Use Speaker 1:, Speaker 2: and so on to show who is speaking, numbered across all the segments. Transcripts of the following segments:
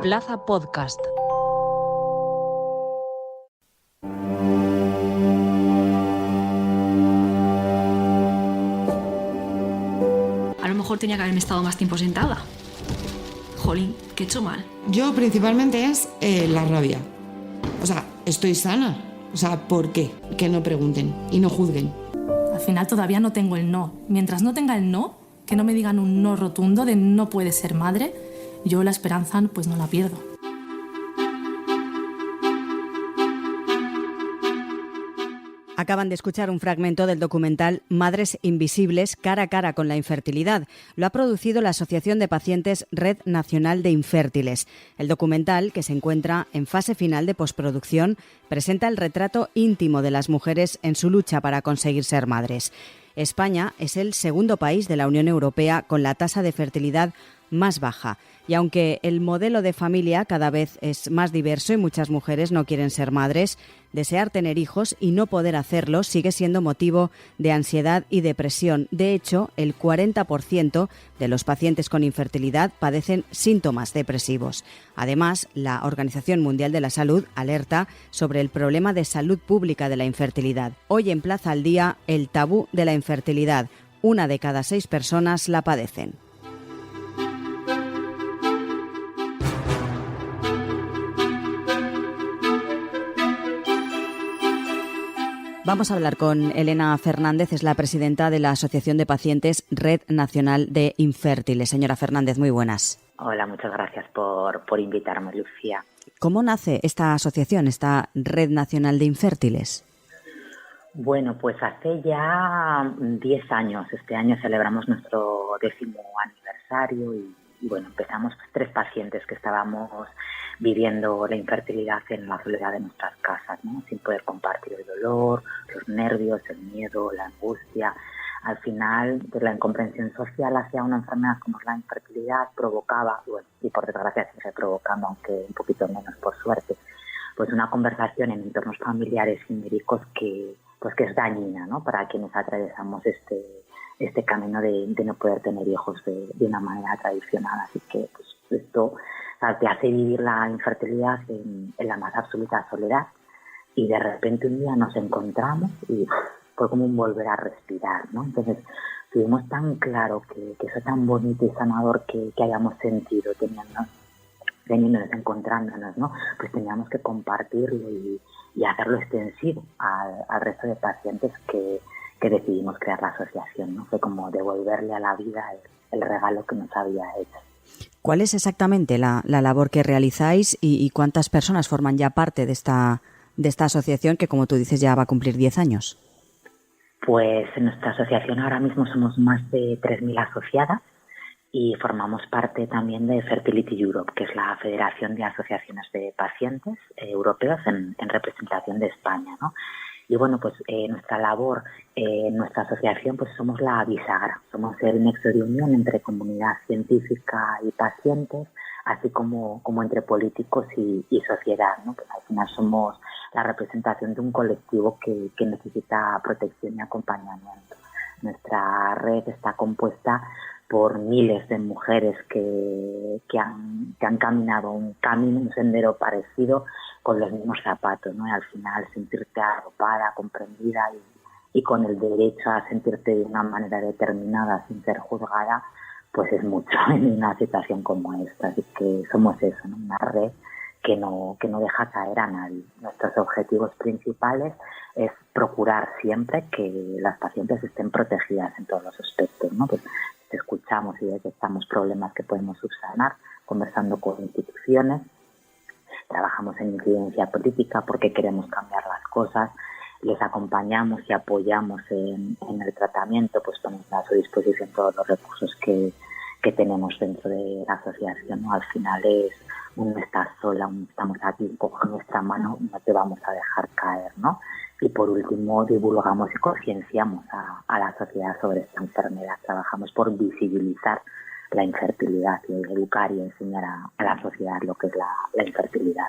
Speaker 1: Plaza Podcast.
Speaker 2: A lo mejor tenía que haberme estado más tiempo sentada. Jolín, ¿qué he hecho mal?
Speaker 3: Yo principalmente es la rabia. O sea, estoy sana. O sea, ¿por qué? Que no pregunten y no juzguen.
Speaker 4: Al final todavía no tengo el no. Mientras no tenga el no, que no me digan un no rotundo de no puede ser madre, yo la esperanza pues no la pierdo.
Speaker 5: Acaban de escuchar un fragmento del documental Madres Invisibles, cara a cara con la infertilidad. Lo ha producido la Asociación de Pacientes Red Nacional de Infértiles. El documental, que se encuentra en fase final de postproducción, presenta el retrato íntimo de las mujeres en su lucha para conseguir ser madres. España es el segundo país de la Unión Europea con la tasa de fertilidad más baja. Y aunque el modelo de familia cada vez es más diverso y muchas mujeres no quieren ser madres, desear tener hijos y no poder hacerlo sigue siendo motivo de ansiedad y depresión. De hecho, el 40% de los pacientes con infertilidad padecen síntomas depresivos. Además, la Organización Mundial de la Salud alerta sobre el problema de salud pública de la infertilidad. Hoy en Plaza al Día, el tabú de la infertilidad. 1 de cada 6 personas la padecen. Vamos a hablar con Elena Fernández, es la presidenta de la Asociación de Pacientes Red Nacional de Infértiles. Señora Fernández, muy buenas.
Speaker 6: Hola, muchas gracias por invitarme, Lucía.
Speaker 5: ¿Cómo nace esta asociación, esta Red Nacional de Infértiles?
Speaker 6: Bueno, pues hace ya 10 años. Este año celebramos nuestro 10º aniversario y bueno, empezamos 3 pacientes que estábamos viviendo la infertilidad en la soledad de nuestras casas, ¿no? Sin poder compartir el dolor, los nervios, el miedo, la angustia. Al final, pues la incomprensión social hacia una enfermedad como la infertilidad provocaba, bueno, y por desgracia sigue provocando, aunque un poquito menos por suerte, pues una conversación en entornos familiares y médicos que es dañina, ¿no? Para quienes atravesamos este camino de no poder tener hijos de una manera tradicional. Así que pues esto te hace vivir la infertilidad en la más absoluta soledad y de repente un día nos encontramos y fue como un volver a respirar, ¿no? Entonces tuvimos tan claro que eso tan bonito y sanador que hayamos sentido teniéndonos, encontrándonos, ¿no? Pues teníamos que compartirlo y hacerlo extensivo al resto de pacientes que decidimos crear la asociación, ¿no? Fue como devolverle a la vida el regalo que nos había hecho.
Speaker 5: ¿Cuál es exactamente la labor que realizáis y cuántas personas forman ya parte de esta asociación que, como tú dices, ya va a cumplir 10 años?
Speaker 6: Pues en nuestra asociación ahora mismo somos más de 3.000 asociadas y formamos parte también de Fertility Europe, que es la Federación de Asociaciones de Pacientes Europeos en representación de España, ¿no? Y bueno, pues nuestra labor, nuestra asociación, pues somos la bisagra, somos el nexo de unión entre comunidad científica y pacientes, así como entre políticos y sociedad, ¿no? Pues al final somos la representación de un colectivo que necesita protección y acompañamiento. Nuestra red está compuesta por miles de mujeres que han caminado un sendero parecido con los mismos zapatos, ¿no? Y al final sentirte arropada, comprendida y con el derecho a sentirte de una manera determinada sin ser juzgada, pues es mucho en una situación como esta. Así que somos eso, ¿no? Una red que no deja caer a nadie. Nuestros objetivos principales es procurar siempre que las pacientes estén protegidas en todos los aspectos, ¿no? Pues escuchamos y detectamos problemas que podemos subsanar, conversando con instituciones, trabajamos en incidencia política porque queremos cambiar las cosas, les acompañamos y apoyamos en el tratamiento, pues ponemos a su disposición todos los recursos que tenemos dentro de la asociación, ¿no? Al final es no estás sola, estamos aquí, coge nuestra mano, no te vamos a dejar caer, ¿no? Y por último, divulgamos y concienciamos a la sociedad sobre esta enfermedad. Trabajamos por visibilizar la infertilidad y educar y enseñar a la sociedad lo que es la infertilidad.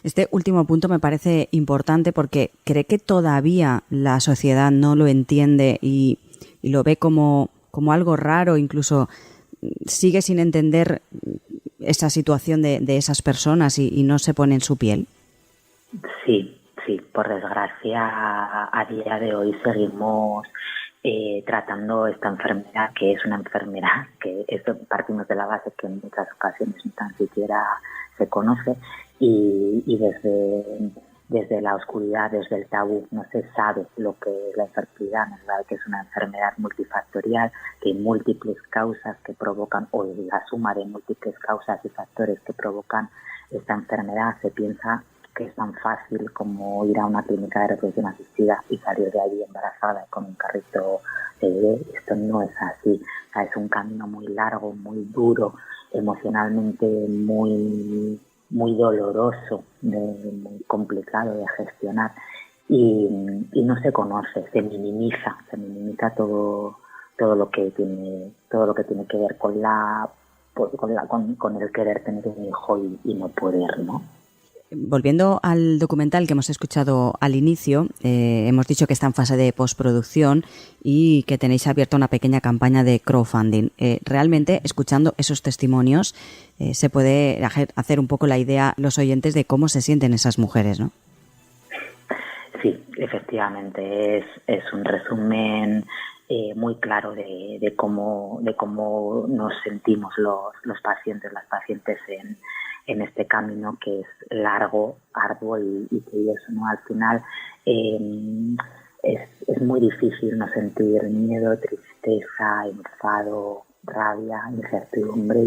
Speaker 5: Este último punto me parece importante porque cree que todavía la sociedad no lo entiende y lo ve como algo raro, incluso sigue sin entender esa situación de esas personas y no se pone en su piel?
Speaker 6: Sí, por desgracia a día de hoy seguimos tratando esta enfermedad, que es una enfermedad que partimos de la base que en muchas ocasiones ni tan siquiera se conoce y desde la oscuridad, desde el tabú, no se sabe lo que es la infertilidad, no se sabe que es una enfermedad multifactorial, que hay múltiples causas que provocan, o la suma de múltiples causas y factores que provocan esta enfermedad. Se piensa que es tan fácil como ir a una clínica de reproducción asistida y salir de allí embarazada con un carrito de bebé. Esto no es así. O sea, es un camino muy largo, muy duro, emocionalmente muy doloroso, muy complicado de gestionar y no se conoce, se minimiza todo lo que tiene que ver con el querer tener un hijo y no poder, ¿no?
Speaker 5: Volviendo al documental que hemos escuchado al inicio, hemos dicho que está en fase de postproducción y que tenéis abierta una pequeña campaña de crowdfunding. Realmente, escuchando esos testimonios, se puede hacer un poco la idea los oyentes de cómo se sienten esas mujeres, ¿no?
Speaker 6: Sí, efectivamente, es un resumen muy claro de cómo nos sentimos los pacientes, las pacientes en este camino que es largo, arduo y tedioso, ¿no? Al final es muy difícil no sentir miedo, tristeza, enfado, rabia, incertidumbre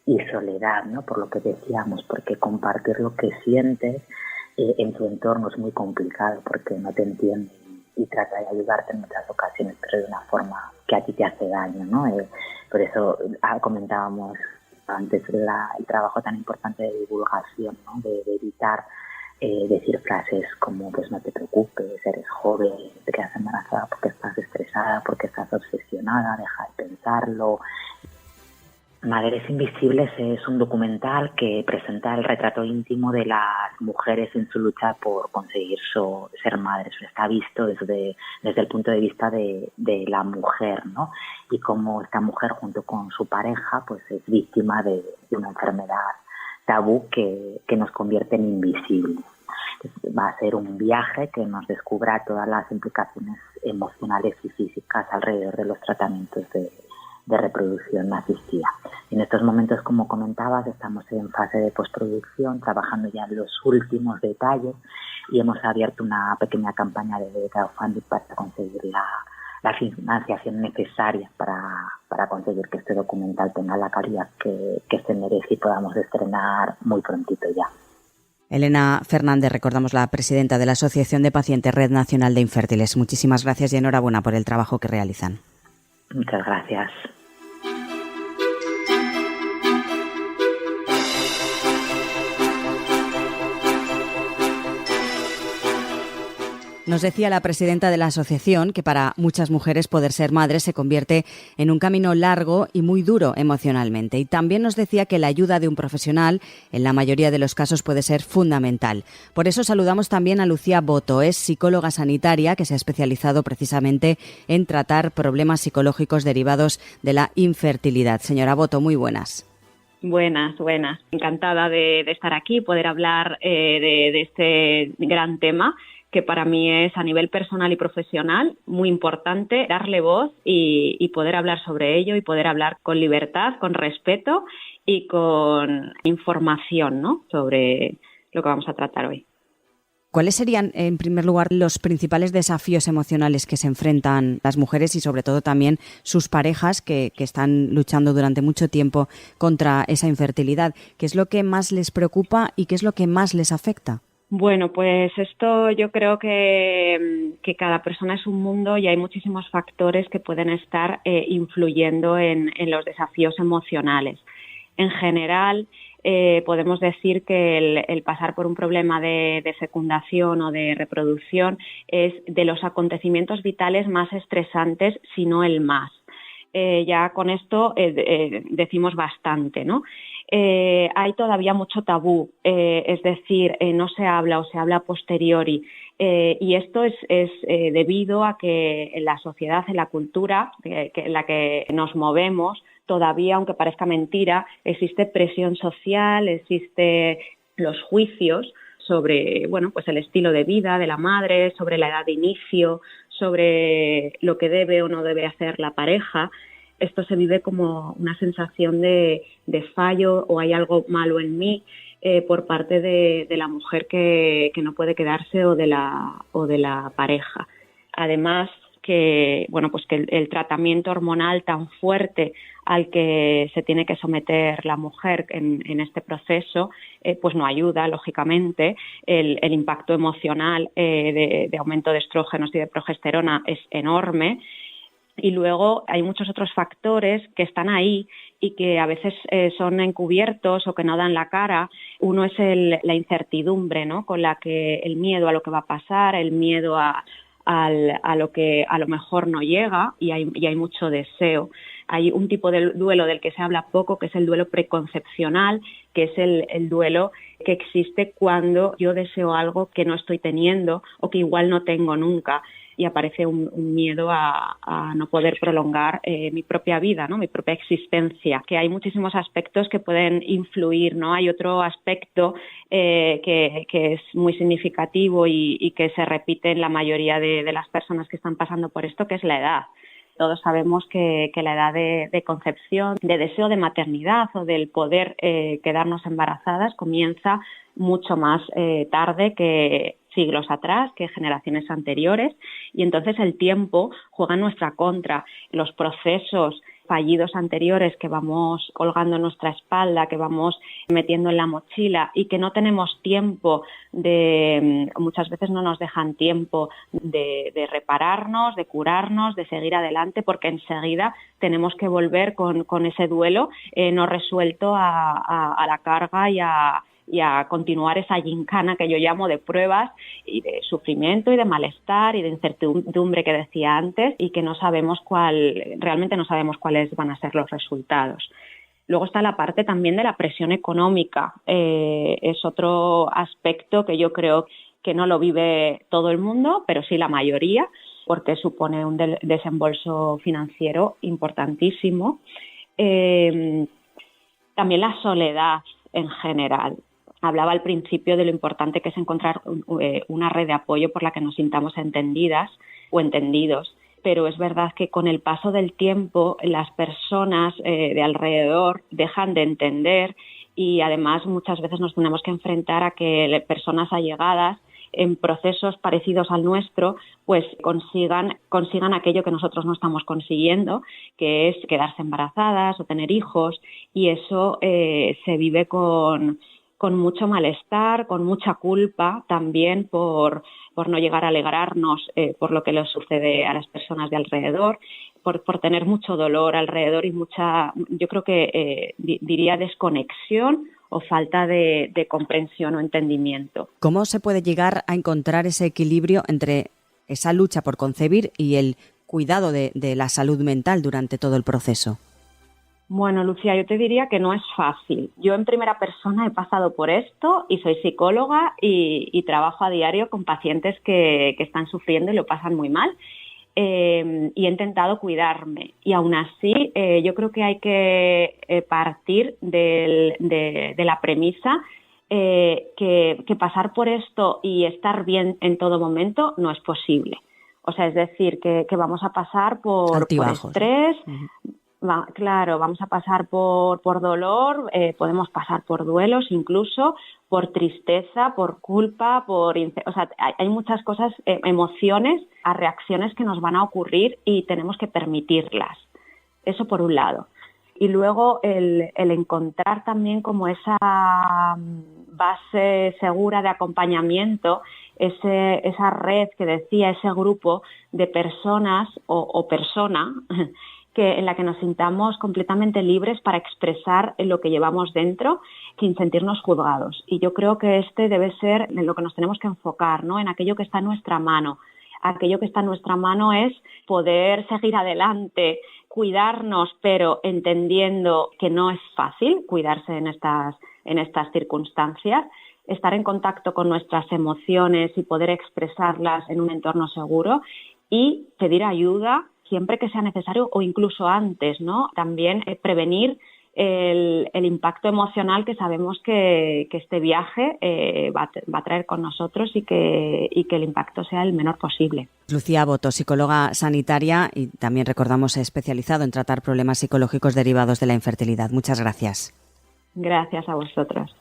Speaker 6: y soledad, ¿no? Por lo que decíamos, porque compartir lo que sientes en tu entorno es muy complicado porque no te entienden y trata de ayudarte en muchas ocasiones, pero de una forma que a ti te hace daño, ¿no? Por eso comentábamos antes el trabajo tan importante de divulgación, ¿no? De evitar decir frases como pues no te preocupes, eres joven, te quedas embarazada porque estás estresada, porque estás obsesionada, deja de pensarlo. Madres Invisibles es un documental que presenta el retrato íntimo de las mujeres en su lucha por conseguir ser madres. Está visto desde el punto de vista de la mujer, ¿no? Y cómo esta mujer junto con su pareja pues es víctima de una enfermedad tabú que nos convierte en invisibles. Entonces, va a ser un viaje que nos descubra todas las implicaciones emocionales y físicas alrededor de los tratamientos de reproducción asistida. En estos momentos, como comentabas, estamos en fase de postproducción, trabajando ya en los últimos detalles y hemos abierto una pequeña campaña de crowdfunding para conseguir la financiación necesaria para conseguir que este documental tenga la calidad que se merece y podamos estrenar muy prontito ya.
Speaker 5: Elena Fernández, recordamos, la presidenta de la Asociación de Pacientes Red Nacional de Infértiles. Muchísimas gracias y enhorabuena por el trabajo que realizan.
Speaker 6: Muchas gracias.
Speaker 5: Nos decía la presidenta de la asociación que para muchas mujeres poder ser madres se convierte en un camino largo y muy duro emocionalmente. Y también nos decía que la ayuda de un profesional en la mayoría de los casos puede ser fundamental. Por eso saludamos también a Lucía Boto. Es psicóloga sanitaria que se ha especializado precisamente en tratar problemas psicológicos derivados de la infertilidad. Señora Boto, muy buenas.
Speaker 1: Buenas. Encantada de estar aquí, poder hablar de este gran tema que para mí es a nivel personal y profesional muy importante darle voz y poder hablar sobre ello y poder hablar con libertad, con respeto y con información, ¿no?, sobre lo que vamos a tratar hoy.
Speaker 5: ¿Cuáles serían, en primer lugar, los principales desafíos emocionales que se enfrentan las mujeres y, sobre todo, también sus parejas que están luchando durante mucho tiempo contra esa infertilidad? ¿Qué es lo que más les preocupa y qué es lo que más les afecta?
Speaker 1: Bueno, pues esto yo creo que cada persona es un mundo y hay muchísimos factores que pueden estar influyendo en los desafíos emocionales. En general, podemos decir que el pasar por un problema de fecundación o de reproducción es de los acontecimientos vitales más estresantes, si no el más. Ya con esto decimos bastante, ¿no? Hay todavía mucho tabú, es decir, no se habla o se habla a posteriori, y esto es debido a que en la sociedad, en la cultura en la que nos movemos, todavía, aunque parezca mentira, existe presión social, existe los juicios sobre, bueno, pues el estilo de vida de la madre, sobre la edad de inicio, sobre lo que debe o no debe hacer la pareja. Esto se vive como una sensación de fallo o hay algo malo en mí por parte de la mujer que no puede quedarse o de la pareja. Además, que bueno, pues que el tratamiento hormonal tan fuerte al que se tiene que someter la mujer en este proceso, pues no ayuda, lógicamente. El impacto emocional de aumento de estrógenos y de progesterona es enorme. Y luego hay muchos otros factores que están ahí y que a veces son encubiertos o que no dan la cara. Uno es la incertidumbre, ¿no? Con la que el miedo a lo que va a pasar, el miedo a lo que a lo mejor no llega y hay mucho deseo. Hay un tipo de duelo del que se habla poco, que es el duelo preconcepcional, que es el duelo que existe cuando yo deseo algo que no estoy teniendo o que igual no tengo nunca, y aparece un miedo a no poder prolongar mi propia vida, ¿no? Mi propia existencia, que hay muchísimos aspectos que pueden influir, ¿no? Hay otro aspecto que es muy significativo y que se repite en la mayoría de las personas que están pasando por esto, que es la edad. Todos sabemos que la edad de concepción, de deseo de maternidad o del poder quedarnos embarazadas comienza mucho más tarde que siglos atrás, que generaciones anteriores, y entonces el tiempo juega en nuestra contra. Los procesos fallidos anteriores que vamos colgando en nuestra espalda, que vamos metiendo en la mochila y que no tenemos tiempo muchas veces no nos dejan tiempo de repararnos, de curarnos, de seguir adelante, porque enseguida tenemos que volver con ese duelo no resuelto a la carga y a continuar esa gincana que yo llamo de pruebas y de sufrimiento y de malestar y de incertidumbre que decía antes, y que realmente no sabemos cuáles van a ser los resultados. Luego está la parte también de la presión económica. Es otro aspecto que yo creo que no lo vive todo el mundo, pero sí la mayoría, porque supone un desembolso financiero importantísimo. También la soledad en general. Hablaba al principio de lo importante que es encontrar una red de apoyo por la que nos sintamos entendidas o entendidos, pero es verdad que con el paso del tiempo las personas de alrededor dejan de entender, y además muchas veces nos tenemos que enfrentar a que personas allegadas en procesos parecidos al nuestro pues consigan aquello que nosotros no estamos consiguiendo, que es quedarse embarazadas o tener hijos, y eso se vive con mucho malestar, con mucha culpa también por no llegar a alegrarnos por lo que les sucede a las personas de alrededor, por tener mucho dolor alrededor y mucha, yo creo que diría desconexión o falta de comprensión o entendimiento.
Speaker 5: ¿Cómo se puede llegar a encontrar ese equilibrio entre esa lucha por concebir y el cuidado de la salud mental durante todo el proceso?
Speaker 1: Bueno, Lucía, yo te diría que no es fácil. Yo en primera persona he pasado por esto y soy psicóloga y trabajo a diario con pacientes que están sufriendo y lo pasan muy mal. Y he intentado cuidarme, y aún así yo creo que hay que partir de la premisa que pasar por esto y estar bien en todo momento no es posible. O sea, es decir, que vamos a pasar por estrés. Uh-huh. Claro, vamos a pasar por dolor, podemos pasar por duelos incluso, por tristeza, por culpa, o sea, hay muchas cosas, emociones, a reacciones que nos van a ocurrir y tenemos que permitirlas. Eso por un lado. Y luego el encontrar también como esa base segura de acompañamiento, esa red que decía, ese grupo de personas o persona en la que nos sintamos completamente libres para expresar lo que llevamos dentro sin sentirnos juzgados. Y yo creo que este debe ser en lo que nos tenemos que enfocar, ¿no? En aquello que está en nuestra mano. Aquello que está en nuestra mano es poder seguir adelante, cuidarnos, pero entendiendo que no es fácil cuidarse en estas circunstancias, estar en contacto con nuestras emociones y poder expresarlas en un entorno seguro, y pedir ayuda siempre que sea necesario o incluso antes, ¿no? También prevenir el impacto emocional que sabemos que este viaje va a traer con nosotros y que el impacto sea el menor posible.
Speaker 5: Lucía Boto, psicóloga sanitaria y también recordamos especializado en tratar problemas psicológicos derivados de la infertilidad. Muchas gracias.
Speaker 1: Gracias a vosotros.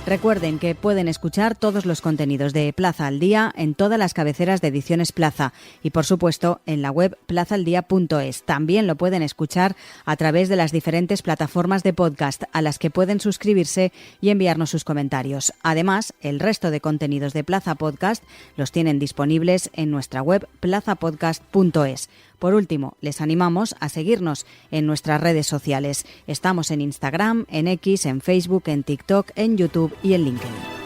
Speaker 5: Recuerden que pueden escuchar todos los contenidos de Plaza al Día en todas las cabeceras de Ediciones Plaza y, por supuesto, en la web plazaldía.es. También lo pueden escuchar a través de las diferentes plataformas de podcast a las que pueden suscribirse y enviarnos sus comentarios. Además, el resto de contenidos de Plaza Podcast los tienen disponibles en nuestra web plazapodcast.es. Por último, les animamos a seguirnos en nuestras redes sociales. Estamos en Instagram, en X, en Facebook, en TikTok, en YouTube y en LinkedIn.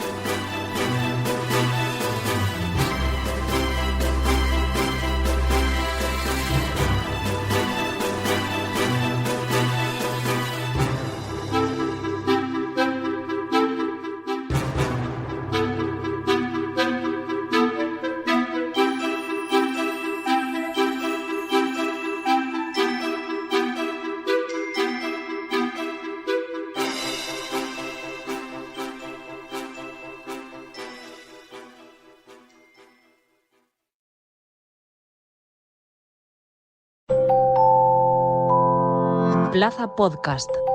Speaker 7: Plaza Podcast.